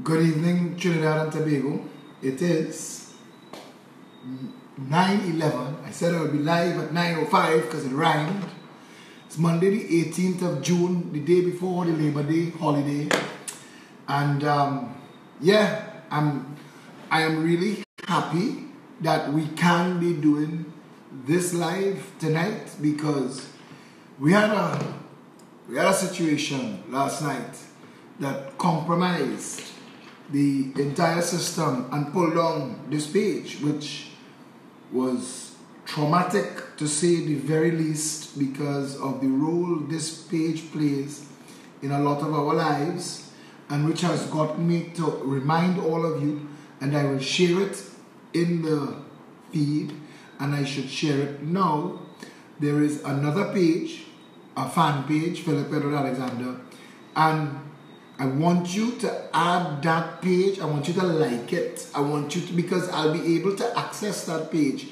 Good evening, Trinidad and Tobago. It is 9:11. I said I would be live at 9:05 because it rhymed. It's Monday the 18th of June, the day before the Labor Day holiday. And I am really happy that we can be doing this live tonight because we had a situation last night that compromised the entire system and pulled down this page, which was traumatic to say the very least because of the role this page plays in a lot of our lives, and which has got me to remind all of you, and I will share it in the feed, and I should share it now. There is another page, a fan page, Phillip Alexander, and I want you to add that page. I want you to like it. I want you to, because I'll be able to access that page.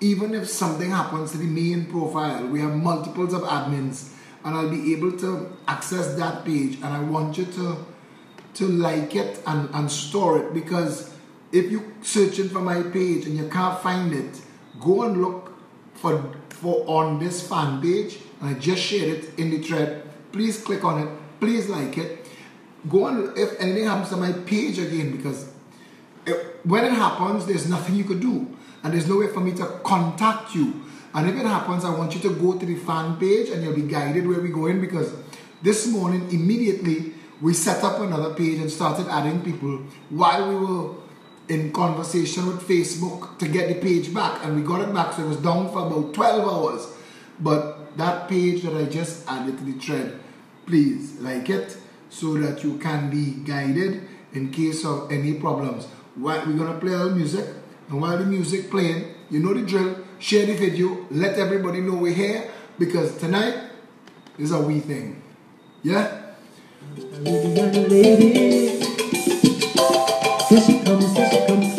Even if something happens to the main profile, we have multiples of admins, and I'll be able to access that page. And I want you to like it and store it, because if you're searching for my page and you can't find it, go and look for on this fan page, and I just shared it in the thread. Please click on it. Please like it. Go on if anything happens to my page again, because when it happens, there's nothing you could do, and there's no way for me to contact you. And if it happens, I want you to go to the fan page and you'll be guided where we're going, because this morning immediately we set up another page and started adding people while we were in conversation with Facebook to get the page back, and we got it back, so it was down for about 12 hours. But that page that I just added to the thread, please like it, so that you can be guided in case of any problems. We're going to play our music, and while the music playing, you know the drill, share the video, let everybody know we're here, because tonight is a wee thing. Yeah? Lady, here she comes,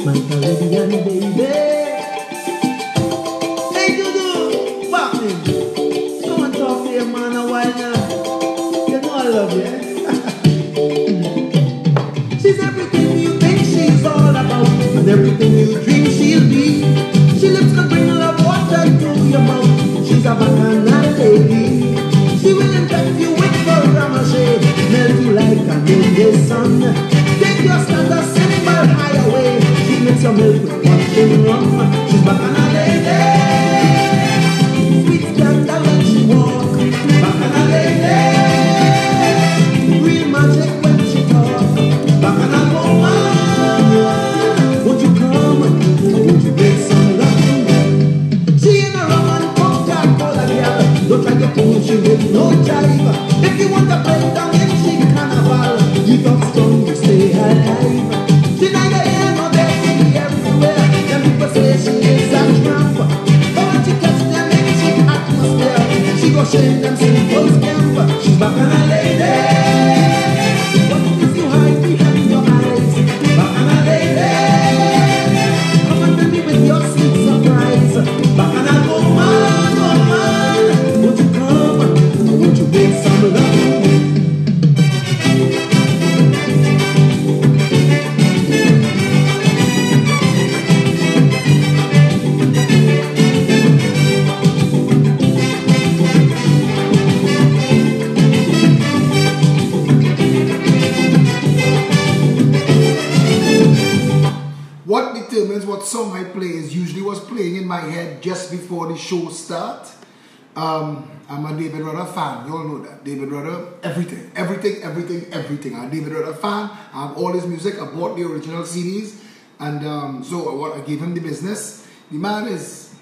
my Caribbean baby. Hey, Dudu, what's happening? Come and talk to your man a while now. You know I love you, eh? She's everything you think she's all about, and everything you dream she'll be. She lips could bring love water to your mouth. She's a bacchanal lady. She will infect you with her ramage, melt you like a midday sun. Take your standard symbol high away. She makes your milk with punch and rum. She's bacchanal lady. Sweet scandal when she walk. Bacchanal lady. Real magic when she talk. Bacchanal woman. Won't you come? Won't you make some love? She ain't a rum and Coca-Cola girl. Don't try to push she with no jive. If you want to play down in she carnival, you talk strong, you stay alive. She neither here nor there, she be everywhere. Them people say she is a tramp, but when she catch them in she atmosphere, she go shame them simple scamp. She's bacchanal lady. What is you hide behind your eyes? Bacchanal lady. Come and fill me with your sweet surprise. Bacchanal woman, won't you come? Won't you make some love? What determines what song I play is usually what's playing in my head just before the show starts. I'm a David Rudder fan. You all know that. David Rudder, everything. I'm a David Rudder fan. I have all his music. I bought the original CDs. And so I gave him the business. The man is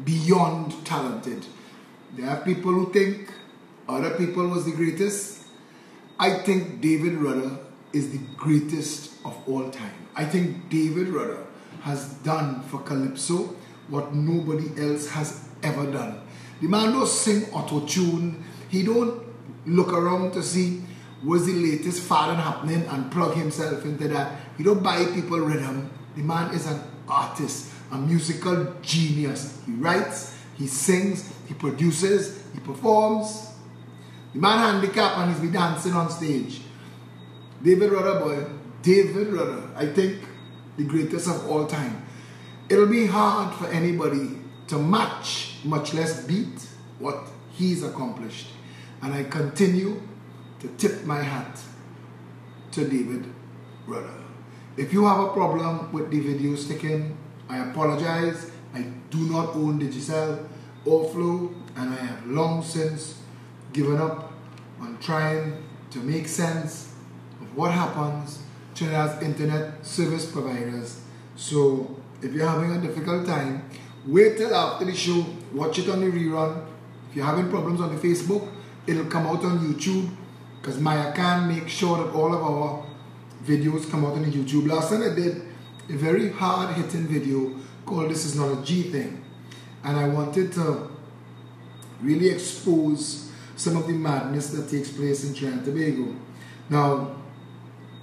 beyond talented. There are people who think other people was the greatest. I think David Rudder is the greatest of all time. I think David Rudder has done for Calypso what nobody else has ever done. The man don't sing auto-tune. He don't look around to see what's the latest fad happening and plug himself into that. He don't buy people rhythm. The man is an artist, a musical genius. He writes, he sings, he produces, he performs. The man handicapped and he's be dancing on stage. David Rudder boy, David Rudder, I think the greatest of all time. It'll be hard for anybody to match, much less beat, what he's accomplished. And I continue to tip my hat to David Rudder. If you have a problem with the video sticking, I apologize. I do not own Digicel or Flow, and I have long since given up on trying to make sense of what happens to Trinidad's internet service providers. So if you're having a difficult time, wait till after the show, watch it on the rerun. If you're having problems on the Facebook, it'll come out on YouTube, because Maya can make sure that all of our videos come out on the YouTube. Last time I did a very hard-hitting video called This Is Not a G Thing, and I wanted to really expose some of the madness that takes place in Trinidad and Tobago. Now,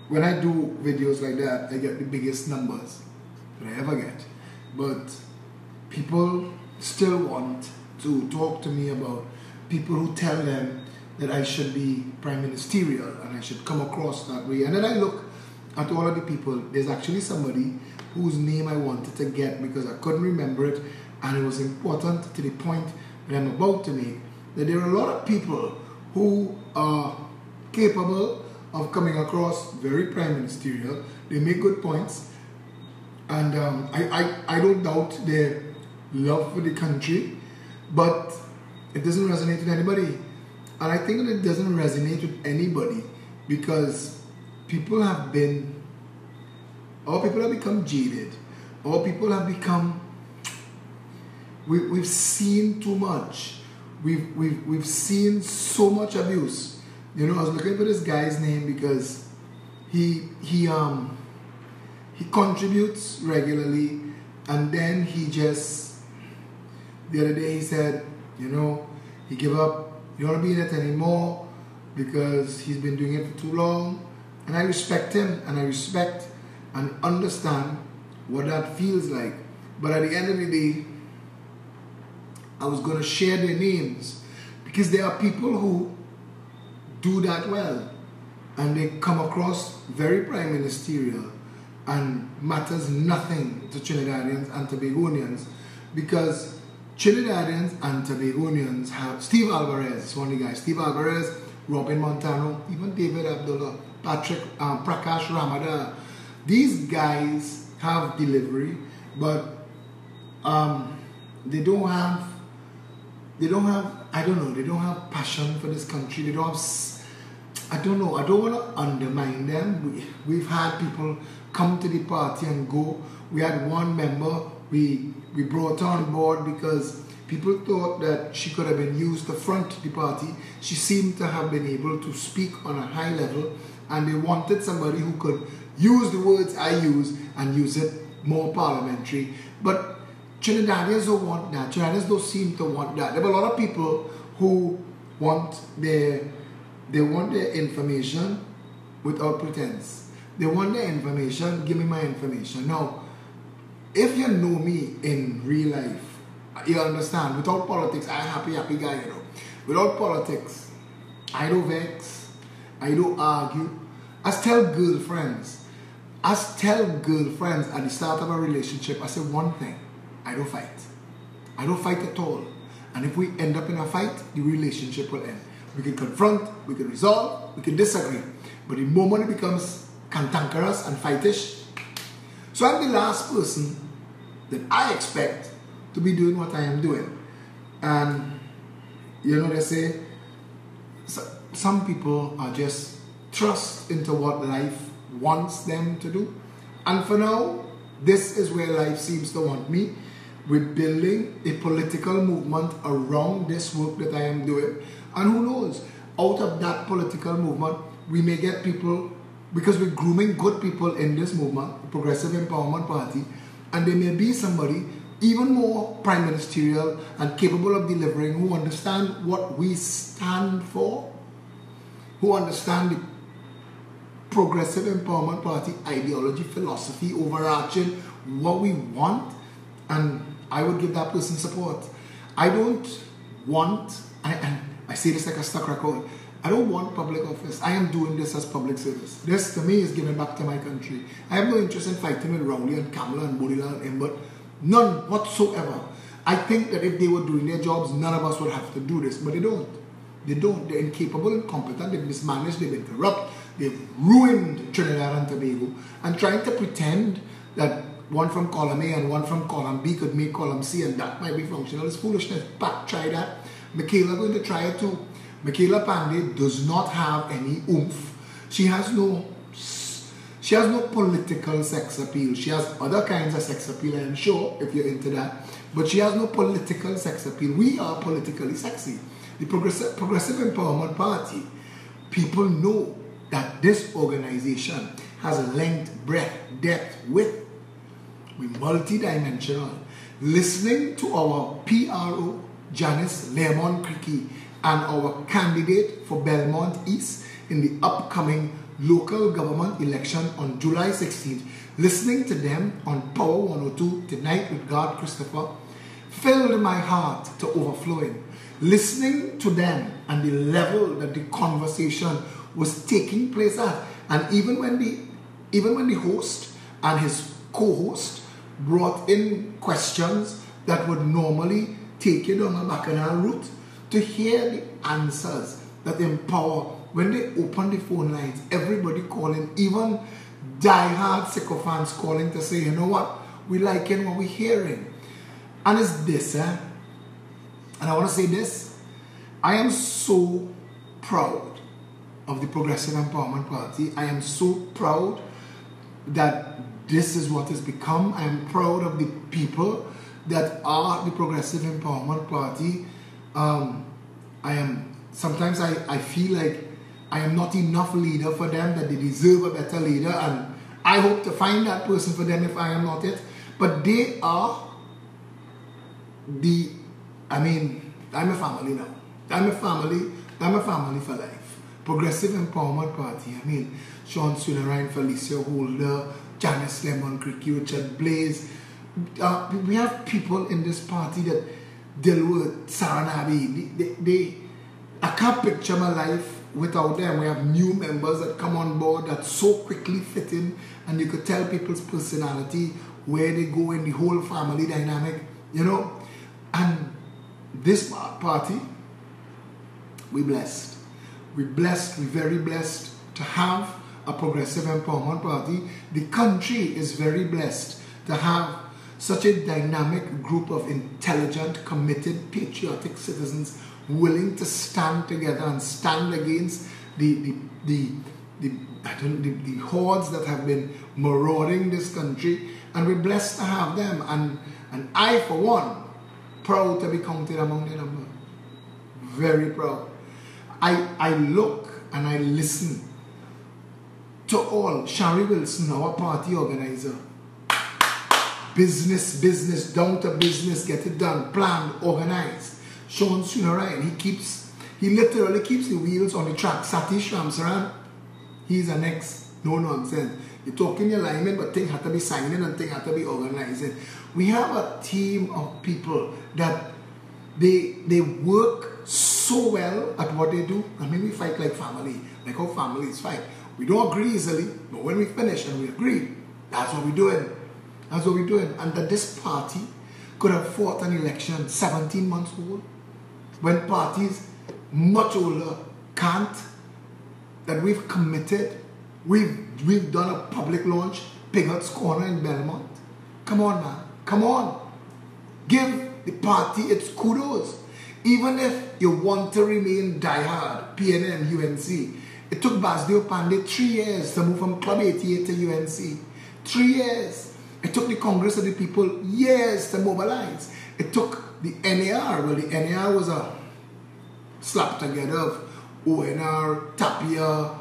when I do videos like that, I get the biggest numbers that I ever get, but people still want to talk to me about people who tell them that I should be prime ministerial and I should come across that way. And then I look at all of the people. There's actually somebody whose name I wanted to get because I couldn't remember it, and it was important to the point that I'm about to make, that there are a lot of people who are capable of coming across very prime ministerial. They make good points, and I don't doubt their love for the country, but it doesn't resonate with anybody. And I think that it doesn't resonate with anybody because people have become jaded, or people have become, we've seen too much. We've seen so much abuse. You know, I was looking for this guy's name because he contributes regularly, and then he just, the other day he said, you know, he gave up. He don't want to be in it anymore because he's been doing it for too long. And I respect him, and I respect and understand what that feels like. But at the end of the day, I was going to share their names because there are people who do that well, and they come across very prime ministerial and matters nothing to Trinidadians and Tobagonians, because Trinidadians and Tobagonians have Steve Alvarez, is one of the guys. Steve Alvarez, Robin Montano, even David Abdullah, Patrick, Prakash Ramada. These guys have delivery, but they don't have, I don't know, they don't have passion for this country. They don't have, I don't know, I don't want to undermine them. We've had people come to the party and go. We had one member we brought on board because people thought that she could have been used to front the party. She seemed to have been able to speak on a high level, and they wanted somebody who could use the words I use and use it more parliamentary. But Trinidadians don't want that. Trinidadians don't seem to want that. There are a lot of people who want their information without pretense. They want their information, give me my information. Now, if you know me in real life, you understand, without politics, I'm a happy guy, you know. Without politics, I don't vex, I don't argue. I tell girlfriends at the start of a relationship, I say one thing: I don't fight. I don't fight at all. And if we end up in a fight, the relationship will end. We can confront, we can resolve, we can disagree. But the moment it becomes cantankerous and fightish, so I'm the last person that I expect to be doing what I am doing. And you know, they say some people are just thrust into what life wants them to do. And for now, this is where life seems to want me. We're building a political movement around this work that I am doing. And who knows, out of that political movement, we may get people, because we're grooming good people in this movement, the Progressive Empowerment Party, and there may be somebody even more prime ministerial and capable of delivering, who understand what we stand for, who understand the Progressive Empowerment Party ideology, philosophy, overarching, what we want, and I would give that person support. I don't want, I say this like a stuck record, I don't want public office. I am doing this as public service. This to me is giving back to my country. I have no interest in fighting with Rowley and Kamala and Bodila and Imbert. None whatsoever. I think that if they were doing their jobs, none of us would have to do this, but they don't. They don't. They're incapable, incompetent, they've mismanaged, they've been corrupt, they've ruined Trinidad and Tobago, and trying to pretend that one from column A and one from column B could make column C and that might be functional is foolishness. But try that. Michaela going to try it too. Michaela Pandey does not have any oomph. She has no political sex appeal. She has other kinds of sex appeal, I am sure, if you're into that. But she has no political sex appeal. We are politically sexy. The Progressive Empowerment Party, people know that this organization has a length, breadth, depth, width. We're multidimensional. Listening to our PRO, Janice Lemon Creaky, and our candidate for Belmont East in the upcoming local government election on July 16th, listening to them on Power 102 Tonight with God Christopher, filled my heart to overflowing. Listening to them and the level that the conversation was taking place at, and even when the host and his co-host brought in questions that would normally take you down a bacchanal route, to hear the answers that empower. When they open the phone lines, everybody calling, even die-hard sycophants calling to say, you know what, we liking what we're hearing. And it's this, and I want to say this, I am so proud of the Progressive Empowerment Party. I am so proud that this is what it's become. I am proud of the people that are the Progressive Empowerment Party. Sometimes I feel like I am not enough leader for them, that they deserve a better leader, and I hope to find that person for them if I am not it. But they are I'm a family now. I'm a family for life. Progressive Empowerment Party. Sean Sunarine, Felicia Holder, Janice Lemon Creaky, Richard Blaze. We have people in this party that deal with Saranabi. I can't picture my life without them. We have new members that come on board that so quickly fit in, and you could tell people's personality, where they go in the whole family dynamic, And this party, we're blessed. We're very blessed to have a Progressive Empowerment Party. The country is very blessed to have such a dynamic group of intelligent, committed, patriotic citizens willing to stand together and stand against the hordes that have been marauding this country, and we're blessed to have them. And I, for one, proud to be counted among the number. Very proud. I look and I listen to all. Shari Wilson, our party organizer. Business, down to business, get it done, planned, organized. Sean Sunarine, he literally keeps the wheels on the track. Satish Ramsaran, he's an ex, no nonsense. You're talking your alignment, but things have to be signing and things have to be organizing. We have a team of people that they work so well at what they do. We fight like family, like how families fight. We don't agree easily, but when we finish and we agree, that's what we're doing. That's what we're doing. And that this party could have fought an election 17 months old, when parties much older can't, that we've committed, we've done a public launch, Pigot's Corner in Belmont. Come on, man. Come on. Give the party its kudos. Even if you want to remain diehard, PNM, UNC, it took Basdeo Pandey 3 years to move from Club 88 to UNC. 3 years. It took the Congress of the People years to mobilize. It took the NAR. Well, the NAR was a slap together of ONR, Tapia,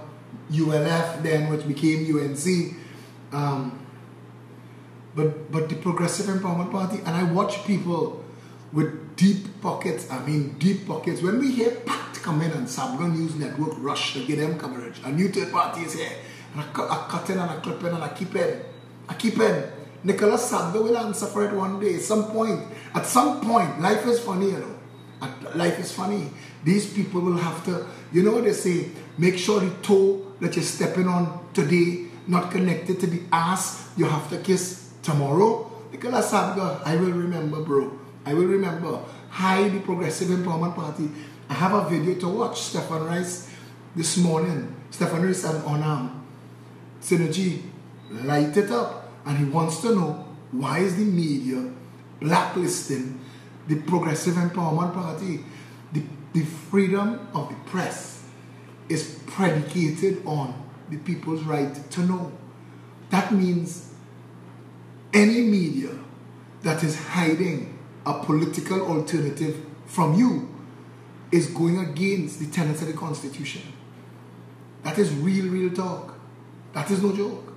ULF then, which became UNC. But the Progressive Empowerment Party, and I watch people with deep pockets. Deep pockets. When we hear PACT come in and Sabga News Network rush to get them coverage, a new third party is here, and I cut in and I clip in and I keep in. Nicholas Sabga will answer for it one day. At some point, life is funny, Life is funny. These people will have to, you know what they say, make sure the toe that you're stepping on today not connected to the ass you have to kiss tomorrow. Because I will remember, bro. I will remember. Hi, the Progressive Empowerment Party. I have a video to watch. Stefan Rice this morning. Stefan Rice and Synergy light it up, and he wants to know why is the media blacklisting the Progressive Empowerment Party. The freedom of the press is predicated on the people's right to know. That means any media that is hiding a political alternative from you is going against the tenets of the Constitution. That is real talk. That is no joke.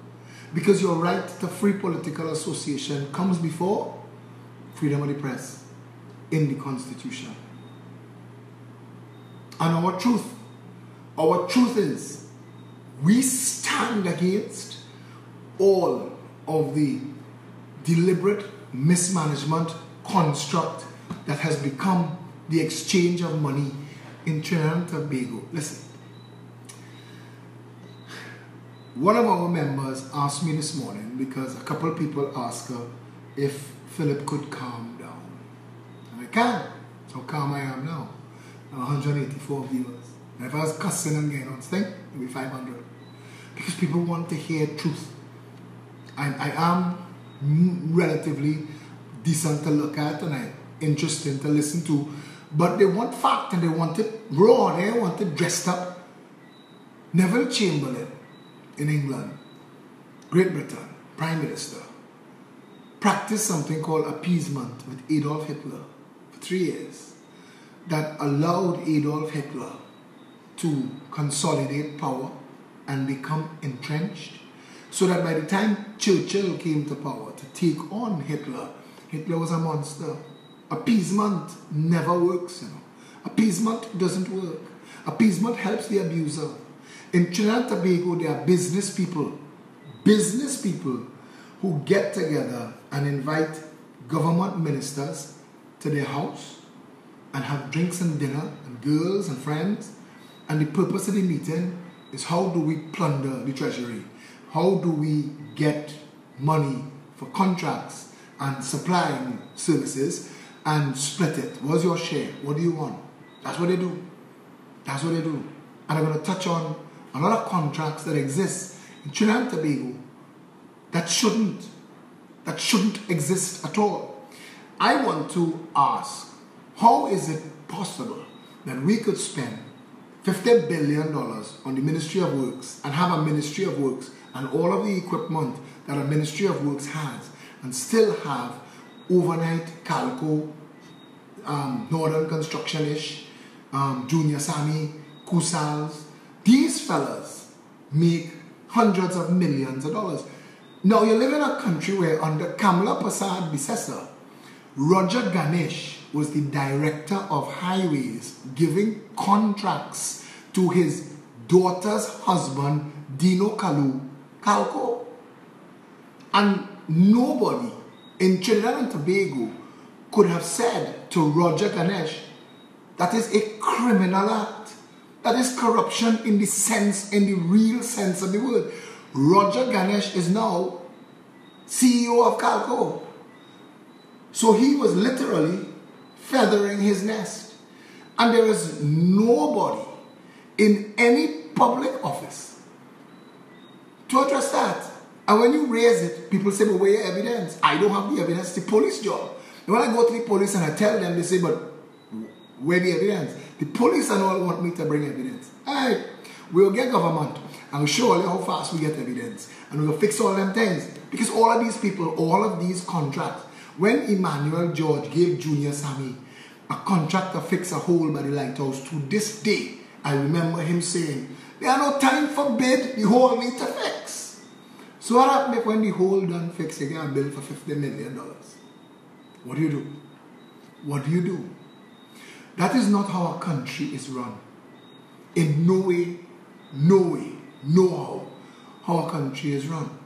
Because your right to free political association comes before freedom of the press in the Constitution. And our truth is, we stand against all of the deliberate mismanagement construct that has become the exchange of money in Trinidad and Tobago. Listen, one of our members asked me this morning, because a couple of people asked her if Phillip could calm down. And I can. That's how calm I am now. 184 viewers. And if I was cussing and getting on sting, it would be 500. Because people want to hear truth. I am relatively decent to look at and I'm interesting to listen to. But they want fact and they want it raw. They want it dressed up. Neville Chamberlain in England, Great Britain, Prime Minister, practiced something called appeasement with Adolf Hitler for 3 years. That allowed Adolf Hitler to consolidate power and become entrenched, so that by the time Churchill came to power to take on Hitler, Hitler was a monster. Appeasement never works, you know. Appeasement doesn't work. Appeasement helps the abuser. In Trinidad and Tobago, there are business people who get together and invite government ministers to their house and have drinks and dinner and girls and friends, and the purpose of the meeting is how do we plunder the treasury? How do we get money for contracts and supplying services and split it? What's your share? What do you want? That's what they do. That's what they do. And I'm going to touch on a lot of contracts that exist in Trinidad and Tobago that shouldn't exist at all. I want to ask, how is it possible that we could spend $50 billion on the Ministry of Works and have a Ministry of Works and all of the equipment that a Ministry of Works has and still have overnight Calco, Northern Construction-ish, Junior Sammy, Kusals? These fellas make hundreds of millions of dollars. Now you live in a country where under Kamla Prasad Bisesa, Roger Ganesh was the director of highways giving contracts to his daughter's husband, Dino Calco. And nobody in Trinidad and Tobago could have said to Roger Ganesh, that is a criminal act. That is corruption in the real sense of the word. Roger Ganesh is now CEO of Calco. So he was literally feathering his nest. And there is nobody in any public office to address that. And when you raise it, people say, but where your evidence? I don't have the evidence. It's the police job. And when I go to the police and I tell them, they say, but where the evidence? The police and all want me to bring evidence. Alright, we'll get government and we'll show you how fast we get evidence. And we'll fix all them things. Because all of these people, all of these contracts, when Emmanuel George gave Junior Sammy a contract to fix a hole by the lighthouse, to this day, I remember him saying, there are no time for bid, the hole need to fix. So what happened if when the hole done fix, you get a bill for $50 million? What do you do? What do you do? That is not how a country is run. In no way, no how a country is run.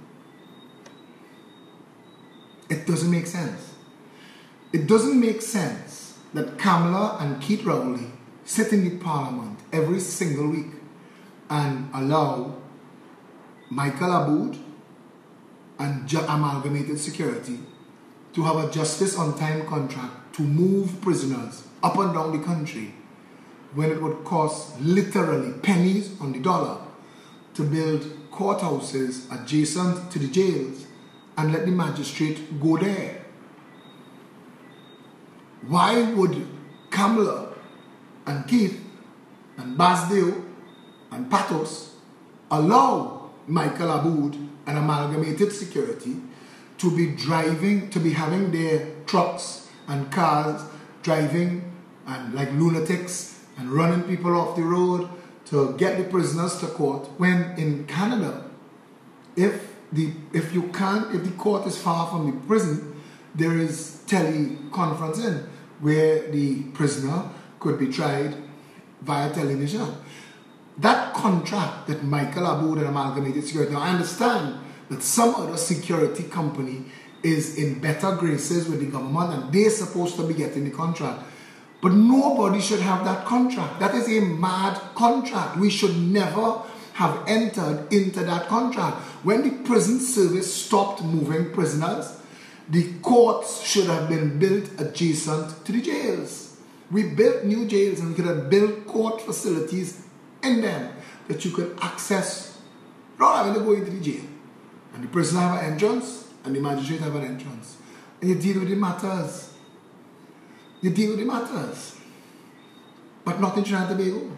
It doesn't make sense. It doesn't make sense that Kamala and Keith Rowley sit in the parliament every single week and allow Michael Aboud and Amalgamated Security to have a justice on time contract to move prisoners up and down the country when it would cost literally pennies on the dollar to build courthouses adjacent to the jails and let the magistrate go there. Why would Kamala and Keith and Basdeo and Patos allow Michael Aboud and Amalgamated Security to be having their trucks and cars driving and like lunatics and running people off the road to get the prisoners to court, when in Canada, if the court is far from the prison, there is teleconferencing where the prisoner could be tried via television. That contract that Michael Aboud and Amalgamated Security, now I understand that some other security company is in better graces with the government and they're supposed to be getting the contract. But nobody should have that contract. That is a mad contract. We should never have entered into that contract. When the prison service stopped moving prisoners, the courts should have been built adjacent to the jails. We built new jails and we could have built court facilities in them that you could access without having to go into the jail. And the prisoner have an entrance and the magistrate have an entrance. And you deal with the matters. You deal with the matters. But not in Trinidad and Tobago.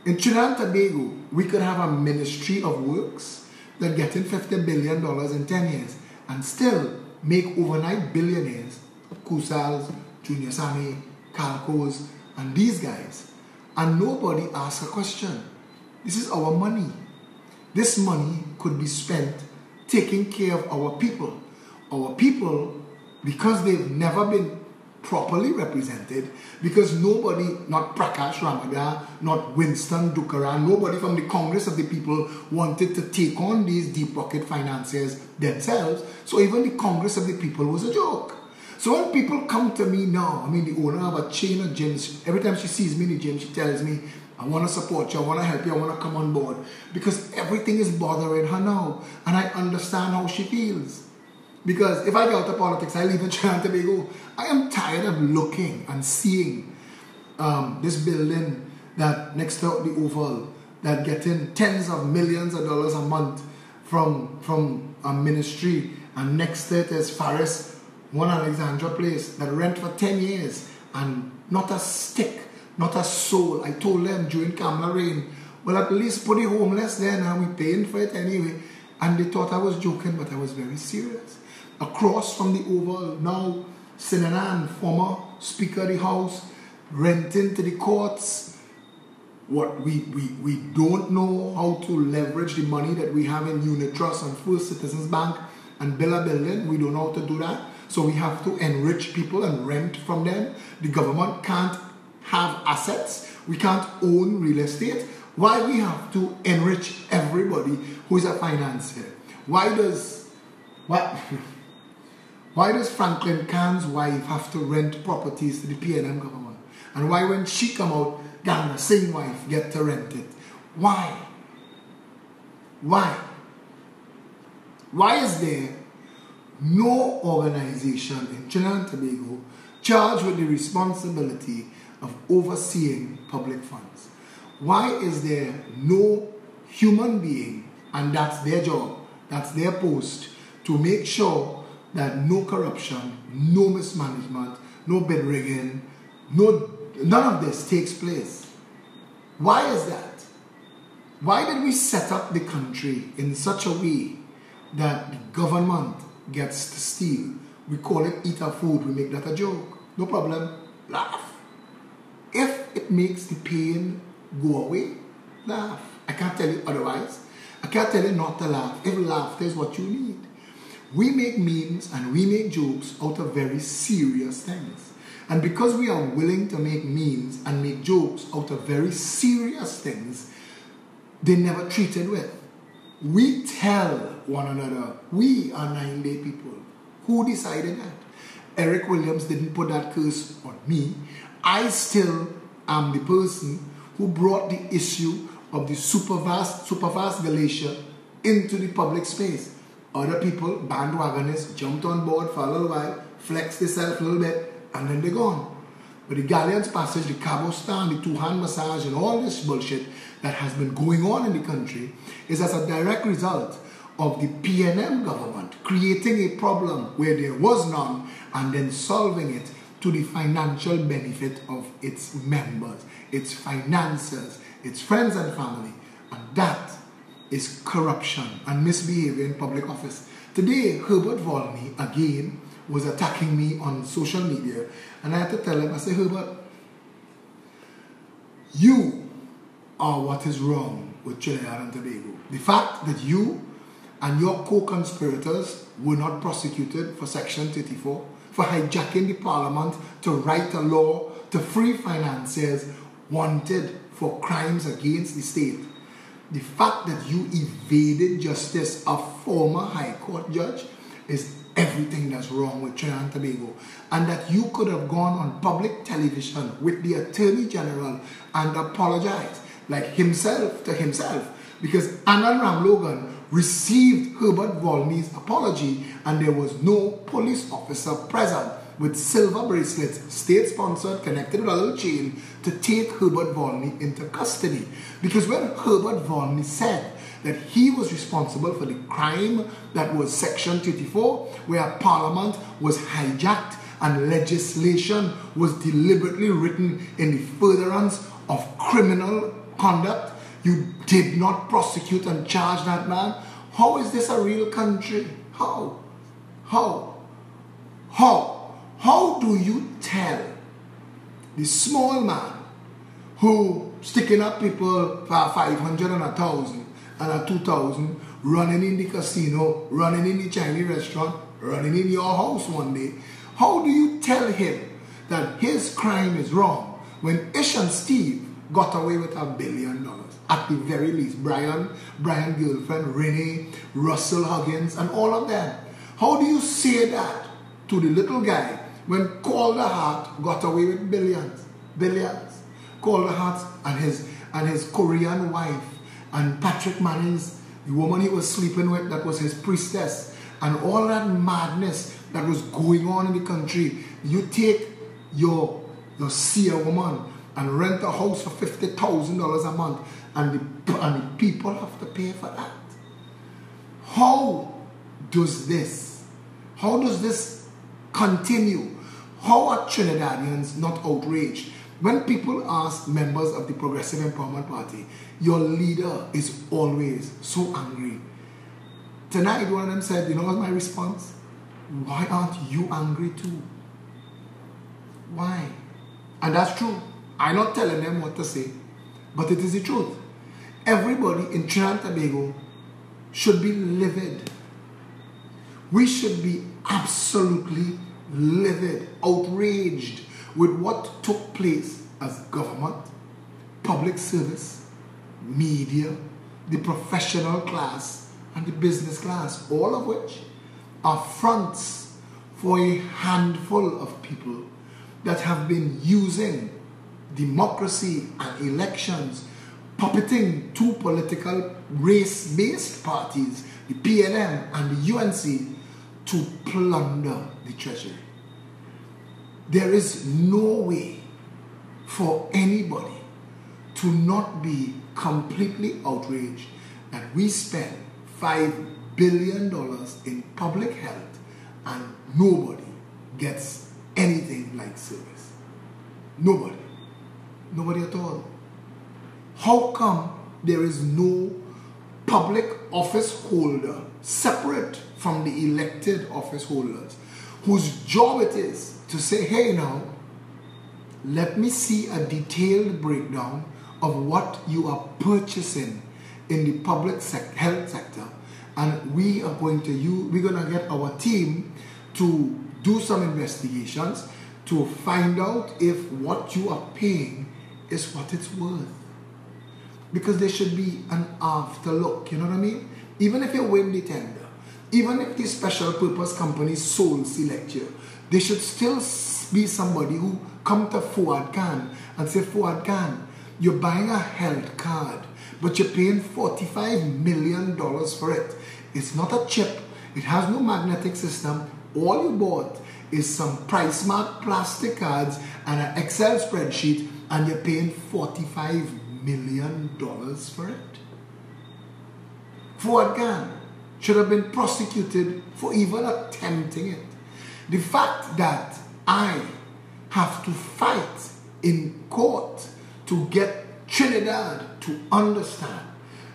In Trinidad and Tobago, we could have a ministry of works that getting $50 billion in 10 years and still make overnight billionaires, Kusals, Junior Sammy, Calcos, and these guys. And nobody asks a question. This is our money. This money could be spent taking care of our people. Our people, because they've never been properly represented, because nobody, not Prakash Ramada, not Winston Dukaran, nobody from the Congress of the People wanted to take on these deep pocket financiers themselves. So even the Congress of the People was a joke. So when people come to me now, I mean the owner of a chain of gyms, every time she sees me in the gym, she tells me, I want to support you, I want to help you, I want to come on board. Because everything is bothering her now. And I understand how she feels. Because if I get out of politics, I live in Trinidad and Tobago, I am tired of looking and seeing this building that next to the Oval, that getting tens of millions of dollars a month from a ministry, and next to it is Faris, one Alexandra place, that rent for 10 years, and not a stick, not a soul. I told them during Kamala reign, well, at least put the homeless there now, we're paying for it anyway. And they thought I was joking, but I was very serious. Across from the Oval, now Sinanan, former Speaker of the House, renting to the courts. What we don't know how to leverage the money that we have in Unit Trust and First Citizens Bank and build a building. We don't know how to do that. So we have to enrich people and rent from them. The government can't have assets. We can't own real estate. Why we have to enrich everybody who is a financier? Why does Franklin Kahn's wife have to rent properties to the PNM government? And why when she come out, Ghana Singh wife get to rent it? Why? Why? Why is there no organization in Trinidad and Tobago charged with the responsibility of overseeing public funds? Why is there no human being, and that's their job, that's their post, to make sure that no corruption, no mismanagement, no bid rigging, none of this takes place? Why is that? Why did we set up the country in such a way that the government gets to steal? We call it eat our food, we make that a joke. No problem, laugh. If it makes the pain go away, laugh. I can't tell you otherwise. I can't tell you not to laugh. If laughter is what you need. We make memes and we make jokes out of very serious things. And because we are willing to make memes and make jokes out of very serious things, they're never treated with. We tell one another, we are 9-day people. Who decided that? Eric Williams didn't put that curse on me, I still am the person who brought the issue of the superfast glacier into the public space. Other people, bandwagoners, jumped on board for a little while, flexed themselves a little bit, and then they're gone. But the Galleon's Passage, the Cabo Stand, the two-hand massage, and all this bullshit that has been going on in the country is as a direct result of the PNM government creating a problem where there was none and then solving it to the financial benefit of its members, its financiers, its friends and family. And that is corruption and misbehavior in public office. Today, Herbert Volney again was attacking me on social media, and I had to tell him, I said, Herbert, you are what is wrong with Trinidad and Tobago. The fact that you and your co-conspirators were not prosecuted for Section 34, for hijacking the parliament to write a law to free financiers wanted for crimes against the state. The fact that you evaded justice, a former High Court judge, is everything that's wrong with Trinidad and Tobago. And that you could have gone on public television with the Attorney General and apologized, like himself to himself, because Anand Ramlogan received Herbert Volney's apology and there was no police officer present with silver bracelets, state-sponsored, connected with a little chain, to take Herbert Volney into custody. Because when Herbert Volney said that he was responsible for the crime that was Section 34, where Parliament was hijacked and legislation was deliberately written in the furtherance of criminal conduct, you did not prosecute and charge that man. How is this a real country? How? How do you tell the small man who sticking up people for 500 and 1,000 and 2,000, running in the casino, running in the Chinese restaurant, running in your house one day, how do you tell him that his crime is wrong when Ish and Steve got away with $1 billion? At the very least, Brian girlfriend, Renee, Russell Huggins, and all of them. How do you say that to the little guy when Calder Hart got away with billions? Calder Hart and his Korean wife, and Patrick Manning's, the woman he was sleeping with, that was his priestess, and all that madness that was going on in the country. You take your seer woman and rent a house for $50,000 a month, and the people have to pay for that. How does this continue? How are Trinidadians not outraged? When people ask members of the Progressive Empowerment Party, your leader is always so angry. Tonight, one of them said, you know what's my response? Why aren't you angry too? Why? And that's true. I'm not telling them what to say, but it is the truth. Everybody in Trinidad and Tobago should be livid. We should be absolutely livid, outraged with what took place as government, public service, media, the professional class, and the business class, all of which are fronts for a handful of people that have been using democracy and elections, puppeting two political race-based parties, the PNM and the UNC, to plunder the treasury. There is no way for anybody to not be completely outraged that we spend $5 billion in public health and nobody gets anything like service. Nobody. Nobody at all. How come there is no public office holder separate from the elected office holders whose job it is to say, hey now, let me see a detailed breakdown of what you are purchasing in the public health sector, and we're going to get our team to do some investigations to find out if what you are paying is what it's worth. Because there should be an afterlook, you know what I mean? Even if you win the tender, Even if these special purpose companies sole select you, they should still be somebody who come to Fuad Khan and say, Fuad Khan, you're buying a health card, but you're paying $45 million for it. It's not a chip. It has no magnetic system. All you bought is some price mark plastic cards and an Excel spreadsheet, and you're paying $45 million for it. Fuad Khan should have been prosecuted for even attempting it. The fact that I have to fight in court to get Trinidad to understand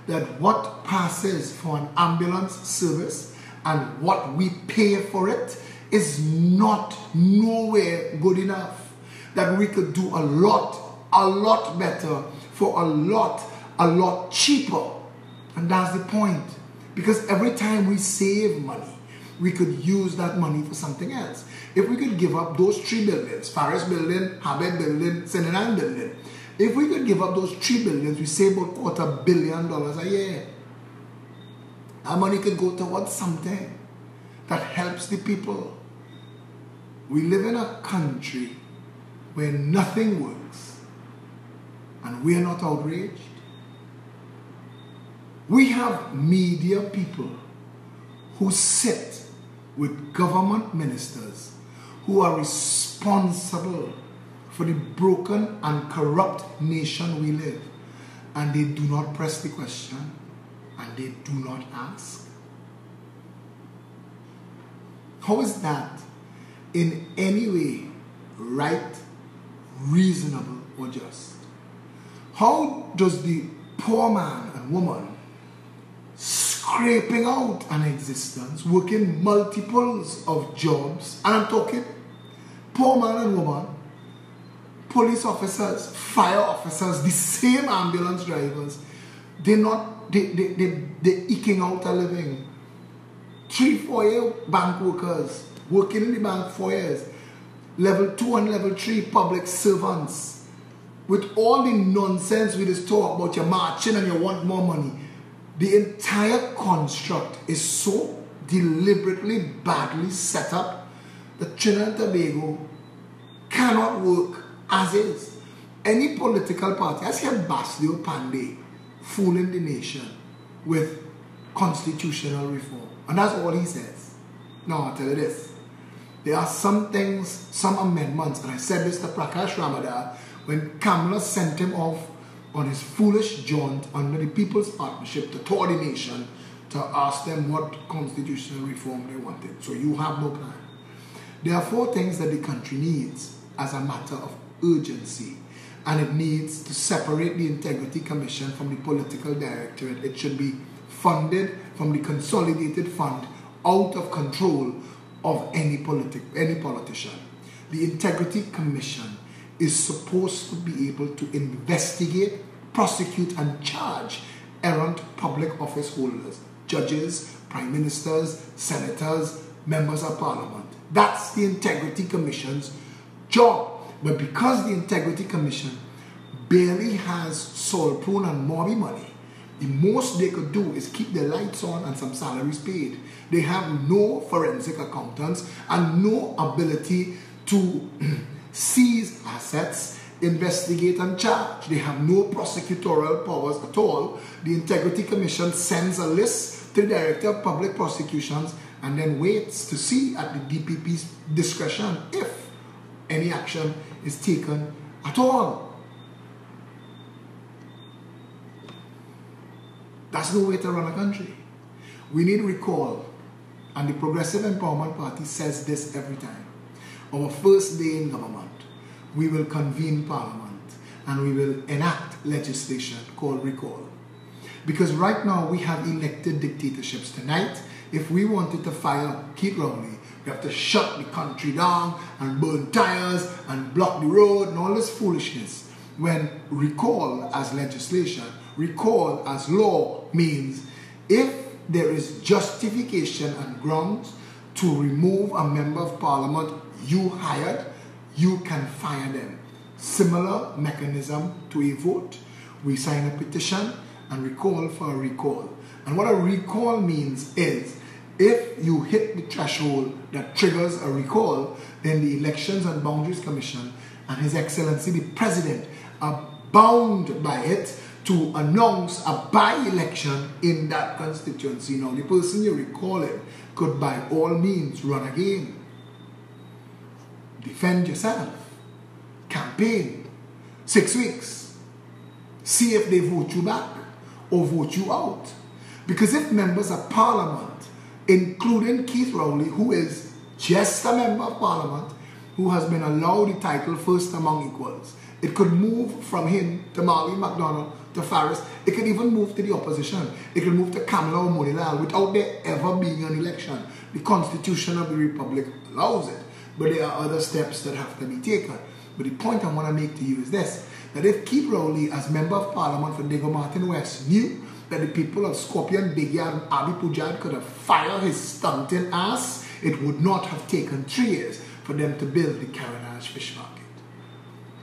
that what passes for an ambulance service and what we pay for it is not nowhere good enough. That we could do a lot better for a lot cheaper. And that's the point. Because every time we save money, we could use that money for something else. If we could give up those 3 buildings, Faris building, Habib building, Senenan building, if we could give up those 3 buildings, we save about $250 million a year. That money could go towards something that helps the people. We live in a country where nothing works, and we are not outraged. We have media people who sit with government ministers who are responsible for the broken and corrupt nation we live, and they do not press the question and they do not ask. How is that in any way right, reasonable, or just? How does the poor man and woman scraping out an existence, working multiples of jobs, and I'm talking poor man and woman, police officers, fire officers, the same ambulance drivers, they're eking out a living. 3-4 year bank workers working in the bank 4 years, level 2 and level 3 public servants, with all the nonsense we just talk about you marching and you want more money. The entire construct is so deliberately badly set up that Trinidad and Tobago cannot work as is. Any political party, I see Basdio Pandey fooling the nation with constitutional reform, and that's all he says. Now I'll tell you this, there are some things, some amendments, and I said this to Prakash Ramadhan when Kamala sent him off on his foolish jaunt under the People's Partnership to tour the nation to ask them what constitutional reform they wanted. So you have no plan. There are 4 things that the country needs as a matter of urgency, and it needs to separate the Integrity Commission from the Political Directorate. It should be funded from the consolidated fund, out of control of any politician. The Integrity Commission is supposed to be able to investigate, prosecute, and charge errant public office holders, judges, prime ministers, senators, members of parliament. That's the Integrity Commission's job. But because the Integrity Commission barely has Sol Prune and Morby money, the most they could do is keep the lights on and some salaries paid. They have no forensic accountants and no ability to seize assets, investigate and charge. They have no prosecutorial powers at all. The Integrity Commission sends a list to the Director of Public Prosecutions and then waits to see at the DPP's discretion if any action is taken at all. That's no way to run a country. We need recall, and the Progressive Empowerment Party says this every time. Our first day in government, we will convene Parliament and we will enact legislation called recall. Because right now we have elected dictatorships. Tonight, if we wanted to fire Keith Rowley, we have to shut the country down and burn tires and block the road and all this foolishness. When recall as legislation, recall as law means if there is justification and grounds to remove a member of parliament you hired, you can fire them. Similar mechanism to a vote. We sign a petition and recall for a recall. And what a recall means is If you hit the threshold that triggers a recall, then the Elections and Boundaries Commission and His Excellency the President are bound by it to announce a by-election in that constituency. Now, the person you recall it could by all means run again, defend yourself, campaign, 6 weeks, see if they vote you back or vote you out. Because if members of Parliament, including Keith Rowley, who is just a member of Parliament, who has been allowed the title First Among Equals, it could move from him to Marley McDonald to Farris. It could even move to the opposition. It could move to Kamala or Monilal without there ever being an election. The Constitution of the Republic allows it. But there are other steps that have to be taken. But the point I want to make to you is this, that if Keith Rowley, as Member of Parliament for Diego Martin West, knew that the people of Scorpion, Big Yard and Abi Pujad could have fired his stunting ass, it would not have taken 3 years for them to build the Carenage Fish Market.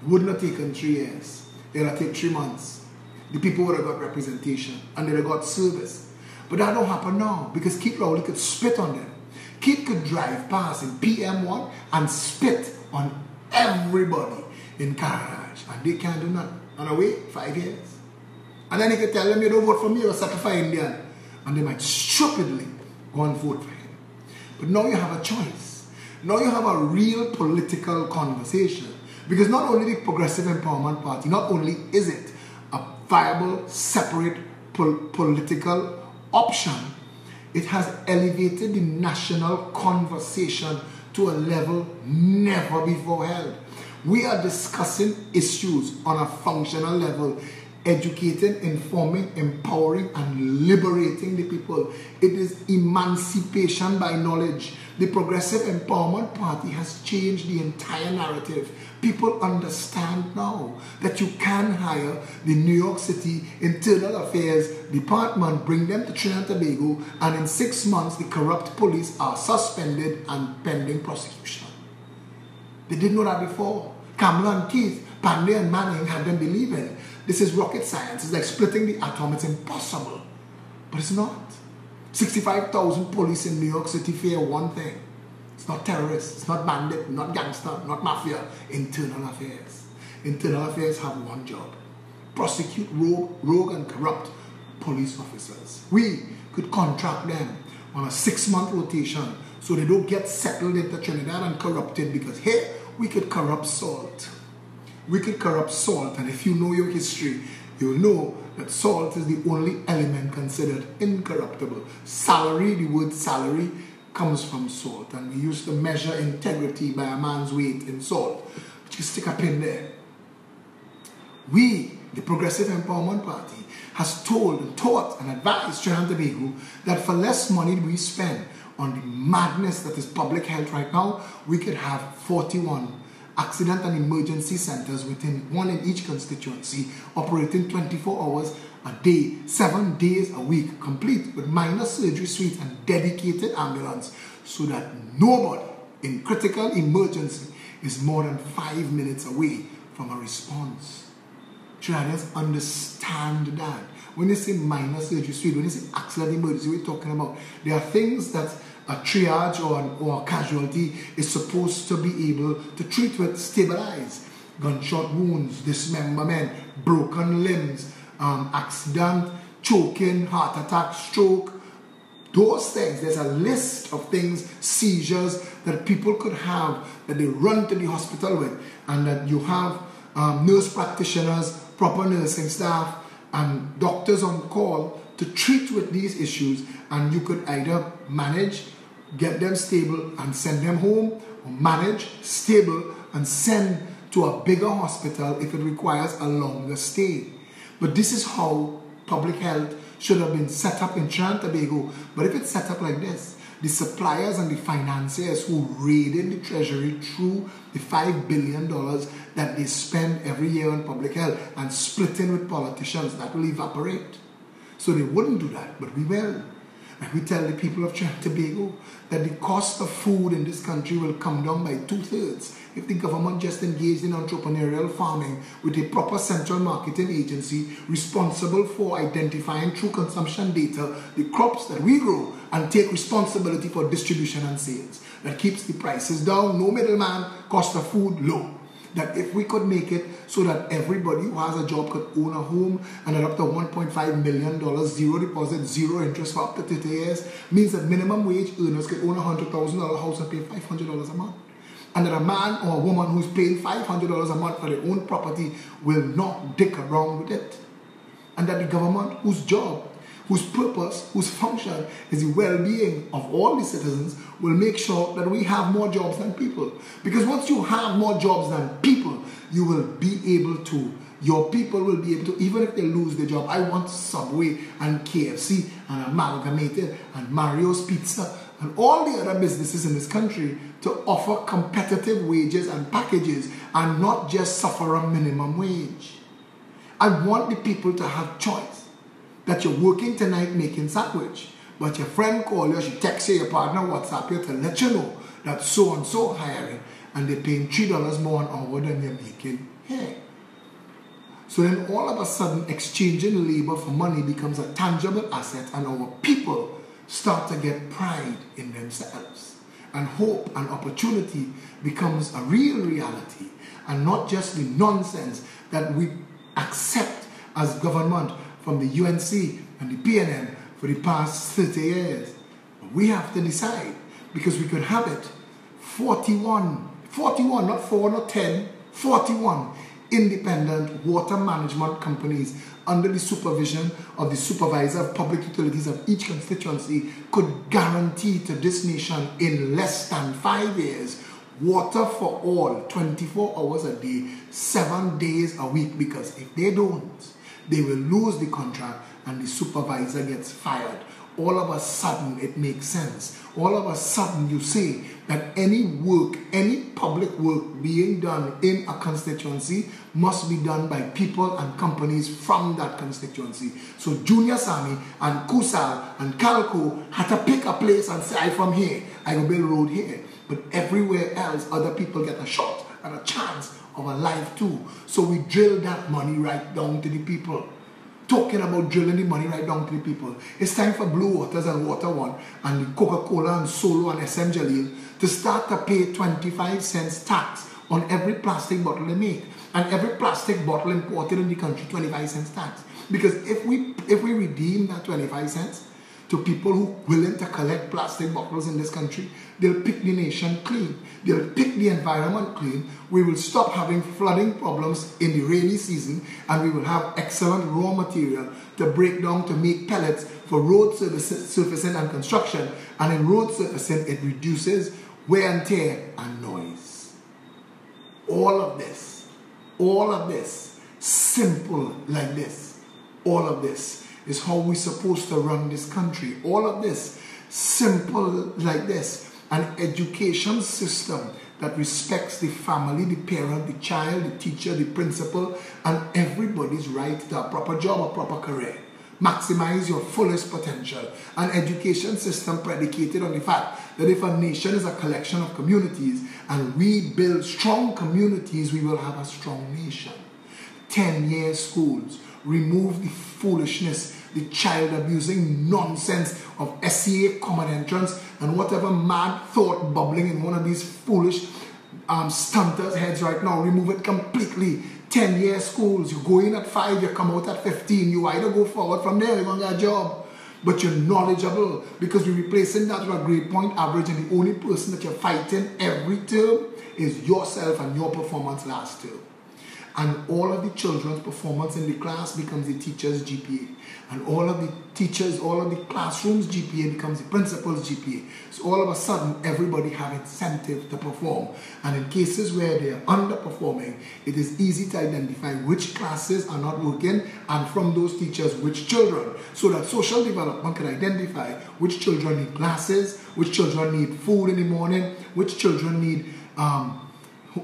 It would not have taken 3 years. It would have taken 3 months. The people would have got representation and they would have got service. But that don't happen now because Keith Rowley could spit on them. Keith could drive past in PM1 and spit on everybody in Carenage and they can't do nothing. And away 5 years. And then he could tell them, you don't vote for me, you're a sacrifice Indian. And they might stupidly go and vote for him. But now you have a choice. Now you have a real political conversation. Because not only the Progressive Empowerment Party, not only is it a viable, separate political option, it has elevated the national conversation to a level never before held. We are discussing issues on a functional level, educating, informing, empowering, and liberating the people. It is emancipation by knowledge. The Progressive Empowerment Party has changed the entire narrative. People understand now that you can hire the New York City Internal Affairs Department, bring them to Trinidad and Tobago, and in 6 months the corrupt police are suspended and pending prosecution. They didn't know that before. Kamala and Keith, Pandey and Manning had them believing this is rocket science. It's like splitting the atom. It's impossible. But it's not. 65,000 police in New York City fear one thing. It's not terrorists. It's not bandit, not gangster, not mafia. Internal affairs. Internal affairs have one job. Prosecute rogue and corrupt police officers. We could contract them on a 6-month rotation so they don't get settled into Trinidad and corrupted because here we could corrupt salt. We could corrupt salt, and if you know your history, you'll know that salt is the only element considered incorruptible. Salary, the word salary, comes from salt, and we used to measure integrity by a man's weight in salt. Just stick a pin there. We, the Progressive Empowerment Party, has told and taught and advised Trinidad and Tobago that for less money we spend on the madness that is public health right now, we could have 41 accident and emergency centers within one in each constituency, operating 24 hours a day, 7 days a week, complete with minor surgery suites and dedicated ambulance, so that nobody in critical emergency is more than 5 minutes away from a response. Trinidadians understand that. When they say minor surgery suite, when they say accident emergency, we're talking about there are things that a triage or a casualty is supposed to be able to treat with, stabilize. Gunshot wounds, dismemberment, broken limbs, accident, choking, heart attack, stroke. Those things, there's a list of things, seizures that people could have that they run to the hospital with, and that you have nurse practitioners, proper nursing staff, and doctors on call to treat with these issues, and you could either manage, get them stable and send them home, or manage, stable, and send to a bigger hospital if it requires a longer stay. But this is how public health should have been set up in Trinidad and Tobago. But if it's set up like this, the suppliers and the financiers who raided the treasury through the $5 billion that they spend every year on public health and splitting with politicians, that will evaporate. So they wouldn't do that, but we will. Like we tell the people of Trinidad and Tobago that the cost of food in this country will come down by 2/3 if the government just engaged in entrepreneurial farming with a proper central marketing agency responsible for identifying through consumption data the crops that we grow and take responsibility for distribution and sales. That keeps the prices down, no middleman, cost of food low. That if we could make it so that everybody who has a job could own a home and at up to $1.5 million, zero deposit, zero interest for up to 30 years, means that minimum wage earners could own a $100,000 house and pay $500 a month. And that a man or a woman who's paying $500 a month for their own property will not dick around with it. And that the government, whose job, whose purpose, whose function is the well-being of all the citizens, will make sure that we have more jobs than people. Because once you have more jobs than people, you will be able to, your people will be able to, even if they lose their job. I want Subway and KFC and Amalgamated and Mario's Pizza and all the other businesses in this country to offer competitive wages and packages and not just suffer a minimum wage. I want the people to have choice. That you're working tonight making sandwich, but your friend call you, she text you, your partner WhatsApp you to let you know that so-and-so hiring and they're paying $3 more an hour than you're making here. So then all of a sudden exchanging labor for money becomes a tangible asset and our people start to get pride in themselves. And hope and opportunity becomes a real reality and not just the nonsense that we accept as government from the UNC and the PNN for the past 30 years. We have to decide because we could have it 41, not 4, not 10, 41 independent water management companies under the supervision of the supervisor of public utilities of each constituency could guarantee to this nation in less than 5 years water for all 24 hours a day, 7 days a week, because if they don't, they will lose the contract and the supervisor gets fired. All of a sudden it makes sense. All of a sudden you say that any work, any public work being done in a constituency must be done by people and companies from that constituency. So Junior Sammy and Kusal and Calco had to pick a place and say, I'm from here, I will build a road here. But everywhere else, other people get a shot and a chance of a life too. So we drill that money right down to the people. Talking about drilling the money right down to the people. It's time for Blue Waters and Water One and Coca-Cola and Solo and SM Jaleel to start to pay 25 cents tax on every plastic bottle they make. And every plastic bottle imported in the country, 25 cents tax. Because if we redeem that 25 cents to people who are willing to collect plastic bottles in this country, they'll pick the nation clean. They'll pick the environment clean. We will stop having flooding problems in the rainy season, and we will have excellent raw material to break down to make pellets for road surfacing and construction. And in road surfacing, it reduces wear and tear and noise. All of this, simple like this, all of this is how we're supposed to run this country. All of this, simple like this. An education system that respects the family, the parent, the child, the teacher, the principal, and everybody's right to a proper job, a proper career. Maximize your fullest potential. An education system predicated on the fact that if a nation is a collection of communities and we build strong communities, we will have a strong nation. 10-year schools. Remove the foolishness, the child abusing nonsense of SCA common entrance and whatever mad thought bubbling in one of these foolish stunters' heads right now. Remove it completely. 10-year schools. You go in at 5, you come out at 15. You either go forward from there, you're going to get a job. But you're knowledgeable because we're replacing that with a grade point average, and the only person that you're fighting every term is yourself and your performance last term. And all of the children's performance in the class becomes the teacher's GPA. And all of the teachers, all of the classroom's GPA becomes the principal's GPA. So all of a sudden, everybody have incentive to perform. And in cases where they are underperforming, it is easy to identify which classes are not working and from those teachers, which children. So that social development can identify which children need classes, which children need food in the morning, which children need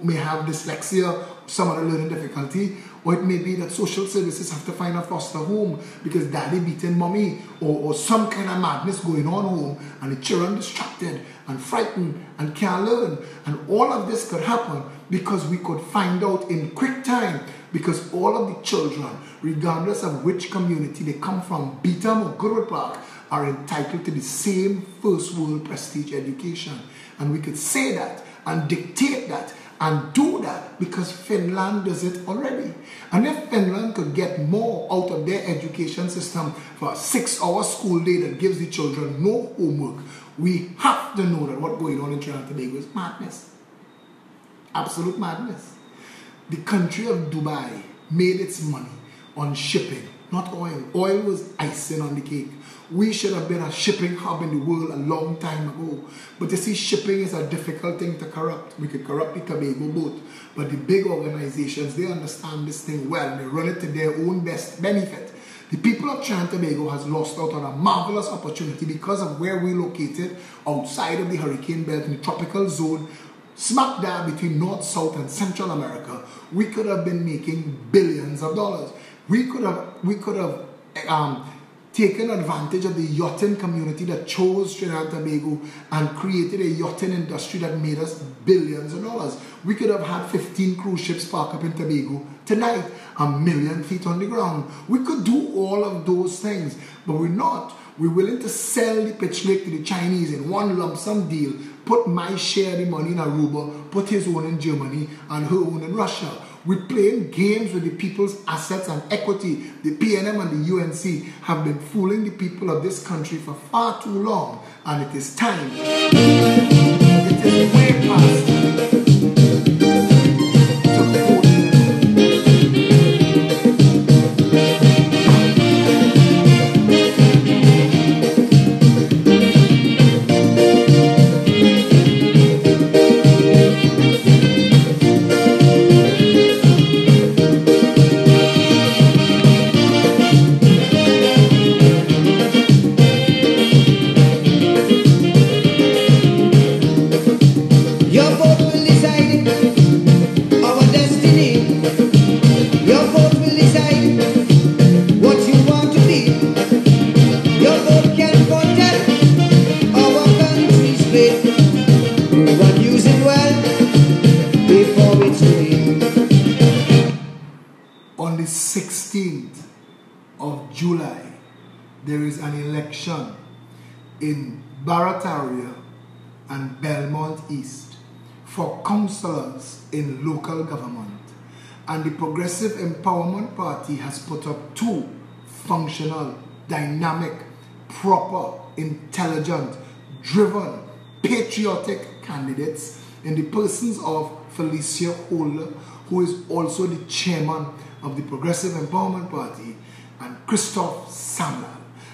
may have dyslexia, some other learning difficulty, or it may be that social services have to find a foster home because daddy beating mommy, or some kind of madness going on home, and the children distracted and frightened and can't learn. And all of this could happen because we could find out in quick time, because all of the children, regardless of which community they come from, Beetham or Goodwood Park, are entitled to the same first world prestige education. And we could say that and dictate that and do that because Finland does it already. And if Finland could get more out of their education system for a 6-hour school day that gives the children no homework, we have to know that what's going on in Trinidad and Tobago is madness. Absolute madness. The country of Dubai made its money on shipping, not oil. Oil was icing on the cake. We should have been a shipping hub in the world a long time ago. But you see, shipping is a difficult thing to corrupt. We could corrupt the Tobago boat. But the big organizations, they understand this thing well. They run it to their own best benefit. The people of Trinidad and Tobago has lost out on a marvelous opportunity because of where we're located outside of the hurricane belt in the tropical zone, smack dab between North, South, and Central America. We could have been making billions of dollars. We could have taken advantage of the yachting community that chose Trinidad and Tobago and created a yachting industry that made us billions of dollars. We could have had 15 cruise ships park up in Tobago tonight, 1 million feet on the ground. We could do all of those things, but we're not. We're willing to sell the pitch lake to the Chinese in one lump sum deal, put my share of the money in Aruba, put his own in Germany, and her own in Russia. We're playing games with the people's assets and equity. The PNM and the UNC have been fooling the people of this country for far too long, and it is time. It is way past to vote. On the 16th of July, there is an election in Barataria and Belmont East for councillors in local government. And the Progressive Empowerment Party has put up 2 functional, dynamic, proper, intelligent, driven, patriotic candidates in the persons of Felicia Holder, who is also the chairman of the Progressive Empowerment Party, and Christoph Samuel.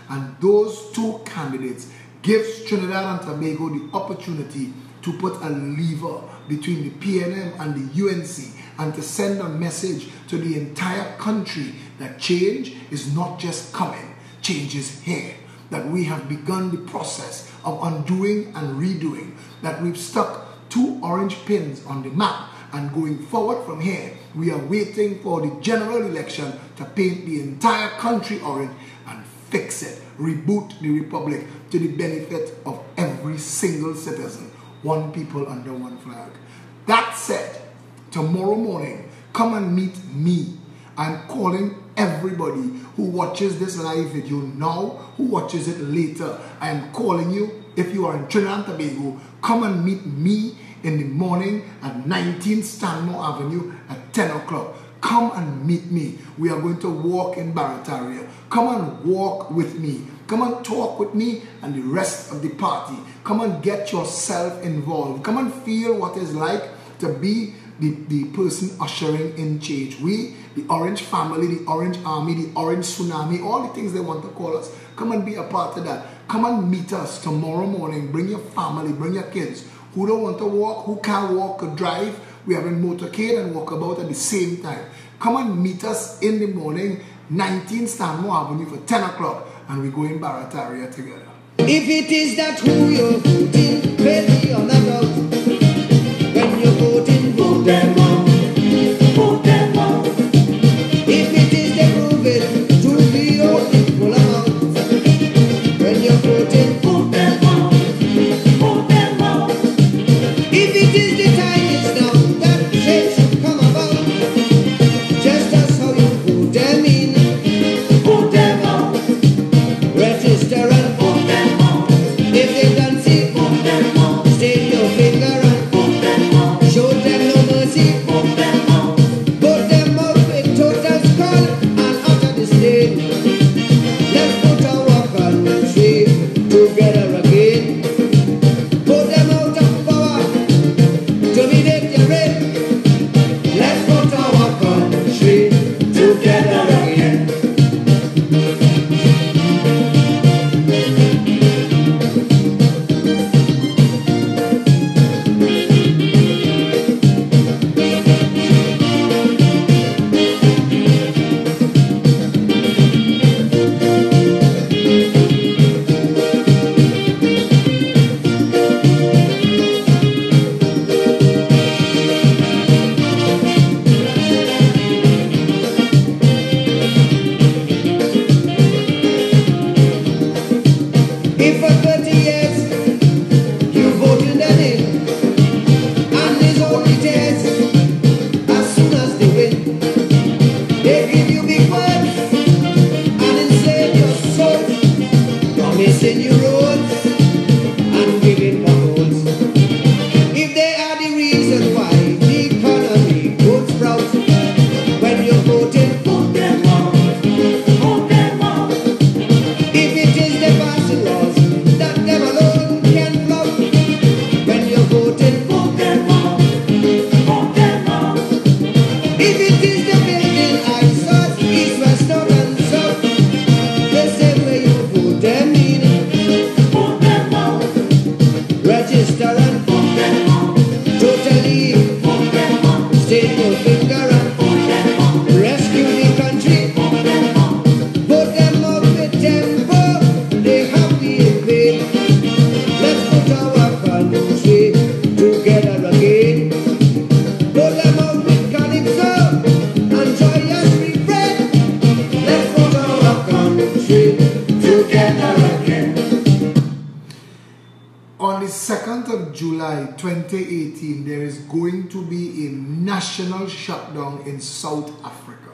And those 2 candidates give Trinidad and Tobago the opportunity to put a lever between the PNM and the UNC and to send a message to the entire country that change is not just coming, change is here. That we have begun the process of undoing and redoing, that we've stuck 2 orange pins on the map, and going forward from here, we are waiting for the general election to paint the entire country orange and fix it, reboot the republic to the benefit of every single citizen. One people under one flag. That said, tomorrow morning, come and meet me. I'm calling everybody who watches this live video now, who watches it later. I am calling you, if you are in Trinidad and Tobago, come and meet me in the morning at 19 Stanmore Avenue at 10 o'clock. Come and meet me. We are going to walk in Barataria. Come and walk with me. Come and talk with me and the rest of the party. Come and get yourself involved. Come and feel what it's like to be the person ushering in change. We, the Orange family, the Orange Army, the Orange Tsunami, all the things they want to call us. Come and be a part of that. Come and meet us tomorrow morning. Bring your family, bring your kids. Who don't want to walk, who can't walk or drive, we are in motorcade and walkabout at the same time. Come and meet us in the morning, 19 Stanmore Avenue for 10 o'clock, and we go in Barataria together. If it is that who you're voting, baby, on the road. When you're voting, vote them out. Vote them out. voting, vote them out, vote them out. If it is the time it's now that change should come about, just as how you vote them in, vote them out. Register and vote them out. If they can see, vote them out. State your finger and vote them out. Show them no mercy, vote them out. Vote them out with total skull and utter disdain. Let's put our country together again. Vote them out of power to be determined. Let's put our country together again. If for 30 years you voted them in, and it's only tears as soon as they win, they give you big words and enslave your soul, promising you roads and giving potholes. If they are the reason why the economy goes sprout, when you're voting, vote them out, vote them out. If it is the passing laws that them alone can flout, when you're voting, vote them out, vote them out. If it is the building eyesores, east, west, north and south, the same way you vote them in, vote them out. Register and vote them out. Totally vote them out. State your finger and vote them out. Rescue the country, vote them out. Vote them out with tempo, they have been paid. Let's put our country together again. Vote them out with calypso and joyous refrain. Let's put our country together again. On the 2nd of July 2018, there is going to be a national shutdown in South Africa.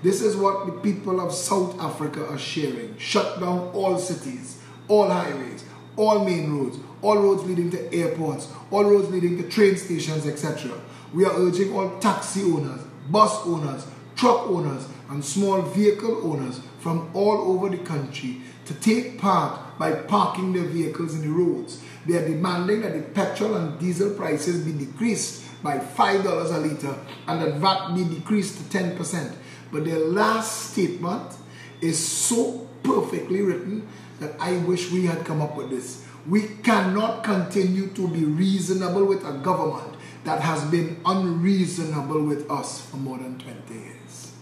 This is what the people of South Africa are sharing. Shut down all cities, all highways, all main roads, all roads leading to airports, all roads leading to train stations, etc. We are urging all taxi owners, bus owners, truck owners, and small vehicle owners from all over the country to take part by parking their vehicles in the roads. They are demanding that the petrol and diesel prices be decreased by $5 a litre and that VAT be decreased to 10%. But their last statement is so perfectly written that I wish we had come up with this. We cannot continue to be reasonable with a government that has been unreasonable with us for more than 20 years.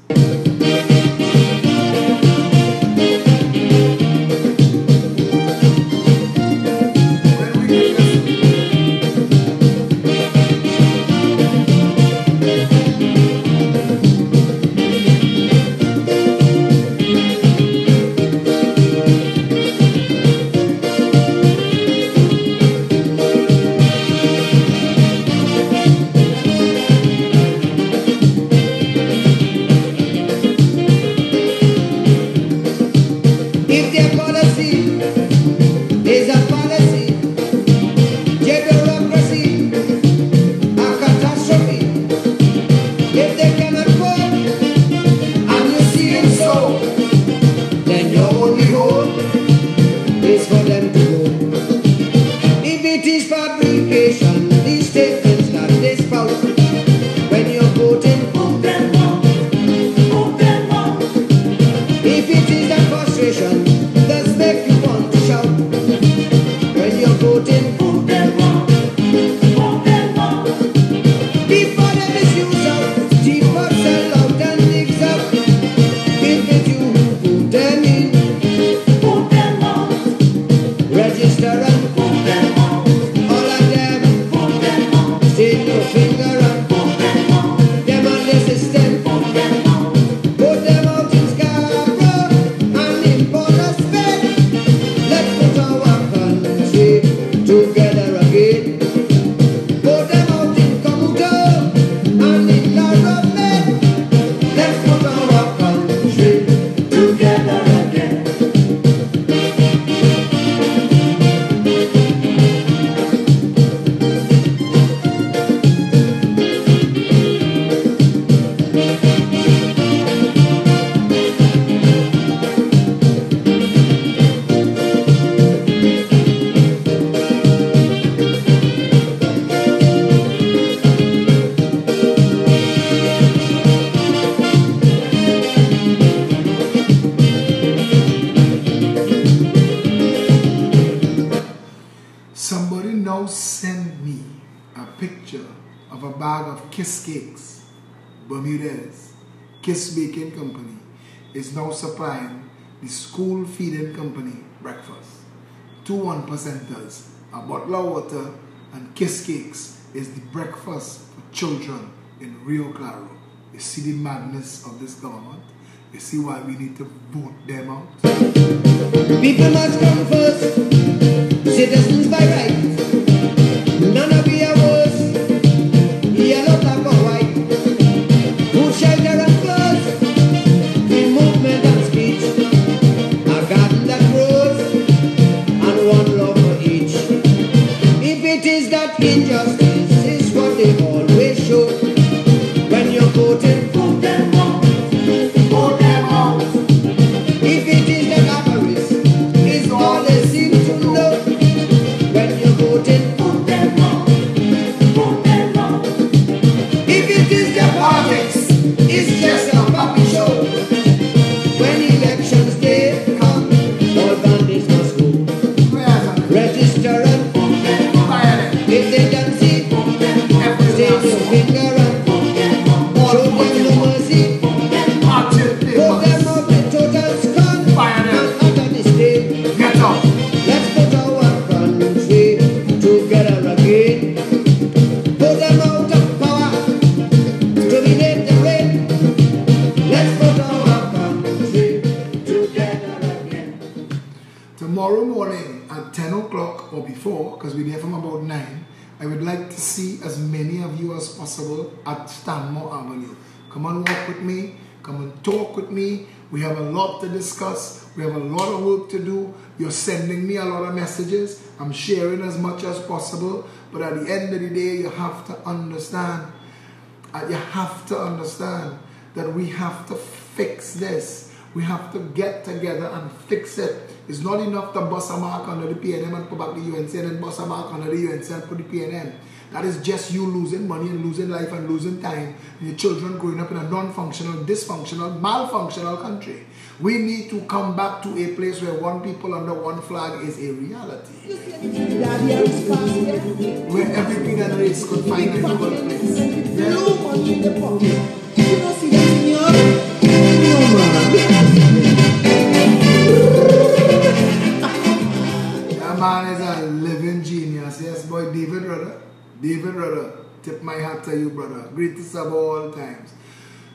now send me a picture of a bag of Kiss Cakes, Bermudez. Kiss Baking Company is now supplying the school feeding company breakfast. 2 1%ers, a bottle of water, and Kiss Cakes is the breakfast for children in Rio Claro. You see the madness of this government. You see why we need to vote them out. People must come first, citizens by right. None of we are worse, yellow, black or white. Food, shelter and clothes, free movement and speech. A garden that grows, and one love for each. If it is that injustice is what they always show, when you're voting, vote them out. Vote them out. If it is that avarice is all they seem to know, when you're voting, vote them out. Vote them out. If it is that politics is just a puppy show, when elections day come, all bandits must go. Register and vote them out. If they don't see, state your finger and vote them out. Show them no mercy. Vote them out with total scorn and utter disdain. Get up. Let's put our country together again. Put them out of power, dominate the reign. Let's put our country together again. Tomorrow morning at 10 o'clock or before, because we're there from about 9, I would like to see as many of you as possible at Stanmore Avenue. Come and walk with me. Come and talk with me. We have a lot to discuss. We have a lot of work to do. You're sending me a lot of messages. I'm sharing as much as possible. But at the end of the day, you have to understand. You have to understand that we have to fix this. We have to get together and fix it. It's not enough to bust a mark under the PNM and put back the UNC and then bust a mark under the UNC and put the PNM. That is just you losing money and losing life and losing time and your children growing up in a non-functional, dysfunctional, malfunctional country. We need to come back to a place where one people under one flag is a reality. Where every creed and race could find a common place. That man is a living genius. Yes, boy, David Rudder. David Rudder, tip my hat to you, brother. Greatest of all times.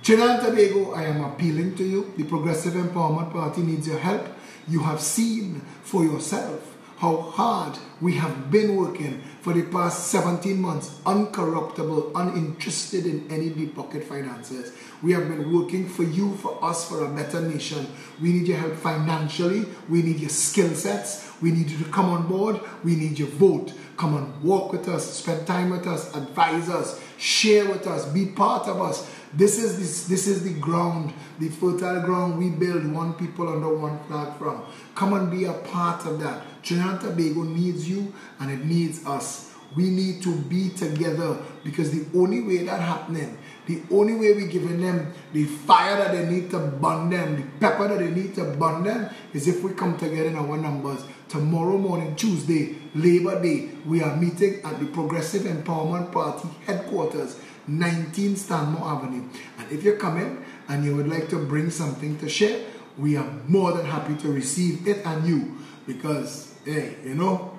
Trinidad and Tobago, I am appealing to you. The Progressive Empowerment Party needs your help. You have seen for yourself how hard we have been working for the past 17 months, uncorruptible, uninterested in any deep pocket finances. We have been working for you, for us, for a better nation. We need your help financially. We need your skill sets. We need you to come on board. We need your vote. Come and walk with us, spend time with us, advise us, share with us, be part of us. This is the ground, the fertile ground we build one people under one flag from. Come and be a part of that. Trinidad and Tobago needs you and it needs us. We need to be together because the only way that happening, the only way we're giving them the fire that they need to burn them, the pepper that they need to burn them, is if we come together in our numbers. Tomorrow morning, Tuesday, Labor Day, we are meeting at the Progressive Empowerment Party headquarters, 19 Stanmore Avenue. And if you're coming and you would like to bring something to share, we are more than happy to receive it and you. Because, hey, you know,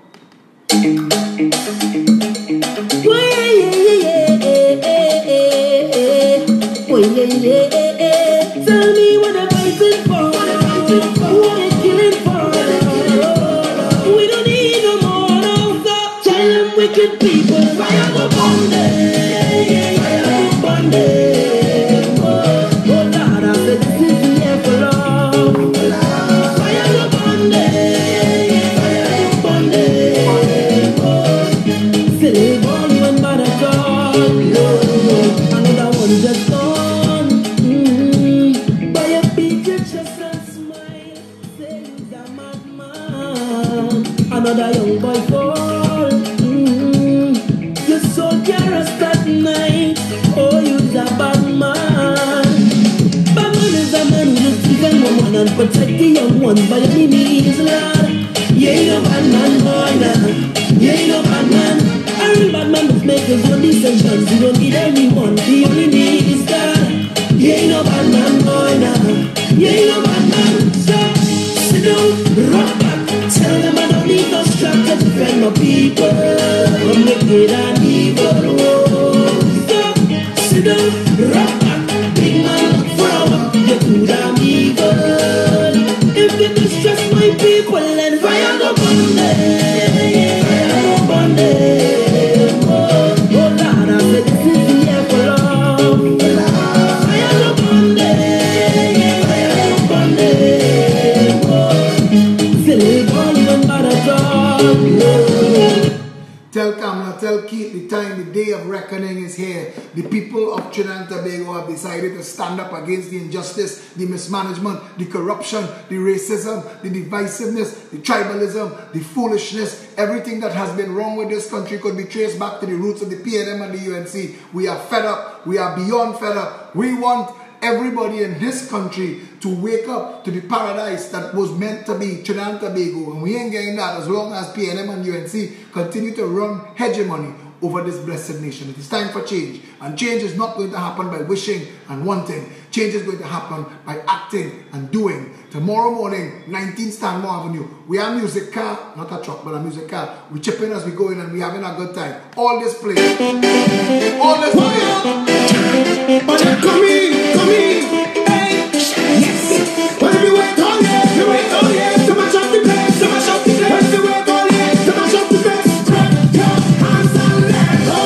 Tell me what I'm fighting for. What I'm killing for. We don't need no more. So tell them wicked people, fire the bondage. Fire the bondage. Oh Lord, I said this is the end for love. Fire the bondage. Fire the bondage. Silly boy, one man of God. Another one just gone. Another young boy fall. Your soul can rest at night. Oh, you's a bad man. Bad man is a man who just keep a woman and protect the young ones by any means, lad. You ain't no bad man, boy, now. You ain't no bad bad man. A real bad man must make his own decisions. He don't need anyone, he only need his God. You ain't no bad man, boy, nah. You ain't no bad man. So, sit down, rock back. Tell them I don't need no structure to defend my people. I'm wicked and evil. So, sit down, rock back. Big man, look for our, you're good and evil. If you distress my people, then fire go burn them. Fire go burn them. Oh, Lord, I said this is the year for love. Fire go burn them. Fire go burn them. Oh, Phillip, all even better talk. Tell Kamala, tell Keith, the time, the day of reckoning is here. The people of Trinidad and Tobago have decided to stand up against the injustice, the mismanagement, the corruption, the racism, the divisiveness, the tribalism, the foolishness. Everything that has been wrong with this country could be traced back to the roots of the PNM and the UNC. We are fed up. We are beyond fed up. We want everybody in this country to wake up to the paradise that was meant to be Trinidad and Tobago, and we ain't getting that as long as PNM and UNC continue to run hegemony over this blessed nation. It is time for change, and change is not going to happen by wishing and wanting. Change is going to happen by acting and doing. Tomorrow morning, 19 Stanmore Avenue, we have a music car, not a truck, but a music car. We chip in as we go in and we having a good time. All this place. All this place. Come in, hey, yes. What if you wait all year, you wait all year, to mash up the place, to mash up the place. What if you wait all year, to mash up the place, spread your hands and let go.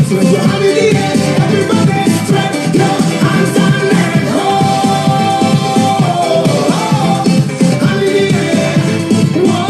So if you're having the edge, everybody spread your hands and let go. Having the edge, whoa,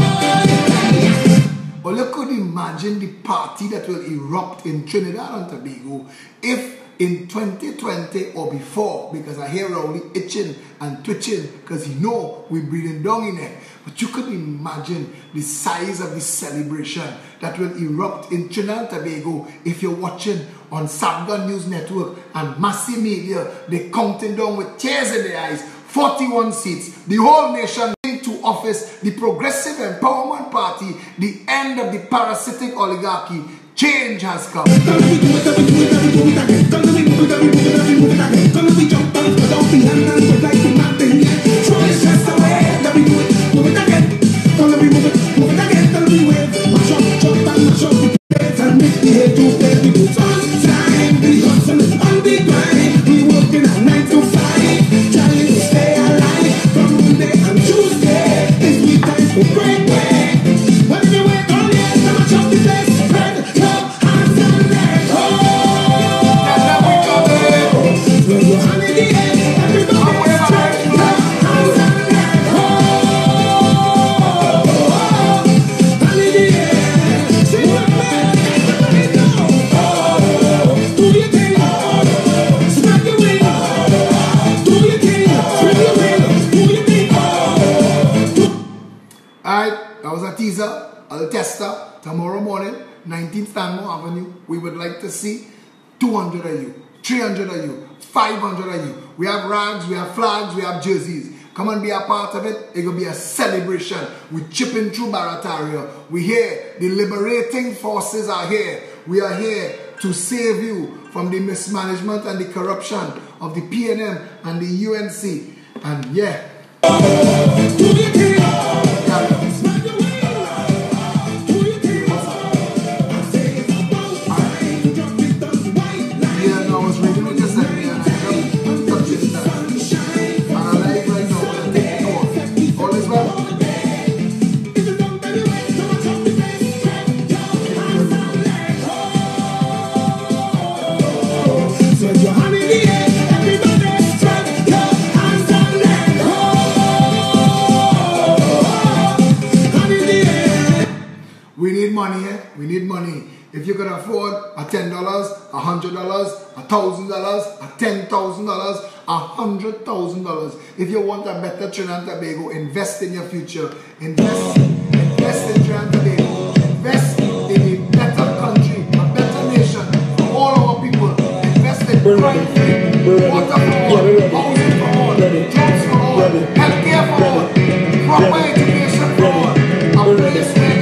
Well, you could imagine the party that will erupt in Trinidad and Tobago if in 2020 or before, because I hear Rowley itching and twitching because he know we're breathing down in it. But you could imagine the size of the celebration that will erupt in Trinidad and Tobago if you're watching on Sabga News Network and Massy Media. They're counting down with tears in their eyes. 41 seats, the whole nation into office, the Progressive Empowerment Party, the end of the parasitic oligarchy. Change has come. Tomorrow morning, 19th Stanmore Avenue, we would like to see 200 of you, 300 of you, 500 of you. We have rags, we have flags, we have jerseys. Come and be a part of it. It will be a celebration. We're chipping through Barataria. We're here. The liberating forces are here. We are here to save you from the mismanagement and the corruption of the PNM and the UNC. And yeah. We need money. If you can afford a $10, $100, $1,000, $10,000, $100,000. If you want a better Trinidad and Tobago, invest in your future. Invest in Trinidad and Tobago. Invest in a better country, a better nation for all our people. Invest in crime-free, water for all, housing for all, jobs for all, healthcare for all, proper education for all, a place where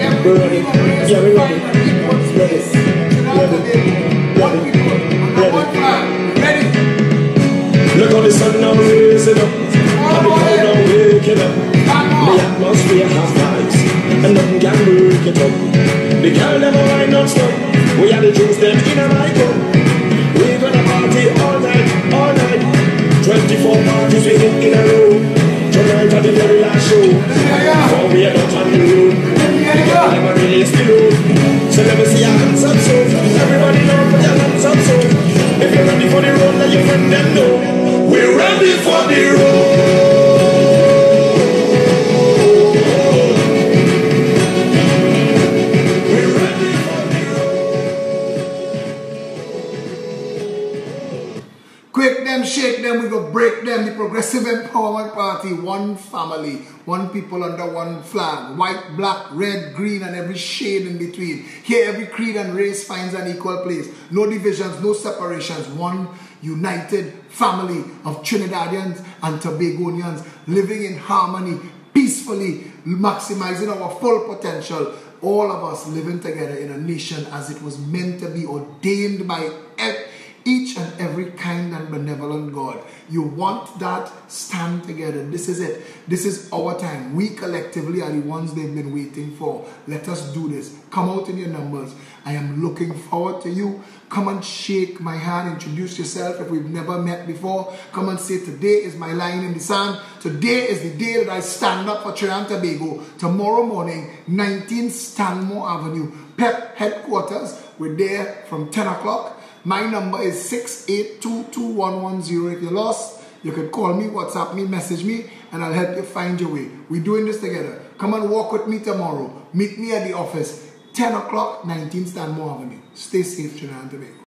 it up. The girl them a wine non-stop. We are the juice them in a my cup. We gonna party all night, all night. 24 parties we hit in a row. Tonight at the very last show. Before we are out on the road. Never release the load. So let me see your hands up so. Everybody know put your hands up so. If you're ready for the road, let your friend them know. We're ready for the road. Quake them, shake them, we go break them. The Progressive Empowerment Party, one family, one people under one flag. White, black, red, green, and every shade in between. Here every creed and race finds an equal place. No divisions, no separations. One united family of Trinidadians and Tobagonians living in harmony, peacefully, maximizing our full potential. All of us living together in a nation as it was meant to be, ordained by each and every kind and benevolent God. You want that? Stand together. This is it. This is our time. We collectively are the ones they've been waiting for. Let us do this. Come out in your numbers. I am looking forward to you. Come and shake my hand. Introduce yourself if we've never met before. Come and say, today is my line in the sand. Today is the day that I stand up for Trinidad and Tobago. Tomorrow morning, 19 Stanmore Avenue, PEP headquarters. We're there from 10 o'clock. My number is 6822110. If you're lost, you can call me, WhatsApp me, message me, and I'll help you find your way. We're doing this together. Come and walk with me tomorrow. Meet me at the office, 10 o'clock, 19 Stanmore Avenue. Stay safe, Trinidad and Tobago.